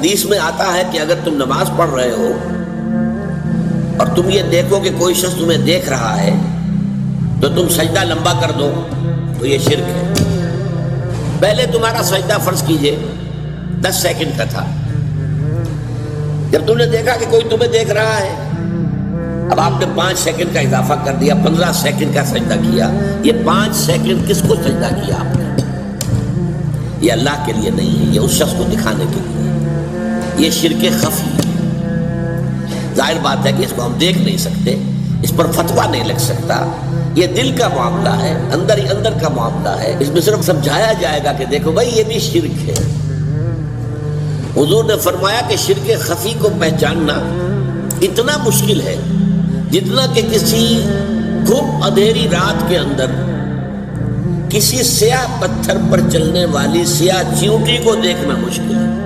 حدیث میں آتا ہے کہ اگر تم نماز پڑھ رہے ہو اور تم یہ دیکھو کہ کوئی شخص تمہیں دیکھ رہا ہے تو تم سجدہ لمبا کر دو تو یہ شرک ہے۔ پہلے تمہارا سجدہ فرض کیجئے 10 سیکنڈ کا تھا، جب تم نے دیکھا کہ کوئی تمہیں دیکھ رہا ہے اب آپ نے 5 سیکنڈ کا اضافہ کر دیا، 15 سیکنڈ کا سجدہ کیا۔ یہ 5 سیکنڈ کس کو سجدہ کیا آپ نے؟ یہ اللہ کے لیے نہیں ہے، یہ اس شخص کو دکھانے کے لیے، یہ شرک خفی ہے۔ ظاہر بات ہے کہ اس کو ہم دیکھ نہیں سکتے، اس پر فتویٰ نہیں لگ سکتا، یہ دل کا معاملہ ہے، اندر ہی اندر کا معاملہ ہے، اس میں صرف سمجھایا جائے گا کہ دیکھو بھائی یہ بھی شرک ہے۔ حضور نے فرمایا کہ شرک خفی کو پہچاننا اتنا مشکل ہے جتنا کہ کسی گھپ اندھیری رات کے اندر کسی سیاہ پتھر پر چلنے والی سیاہ چیونٹی کو دیکھنا مشکل ہے۔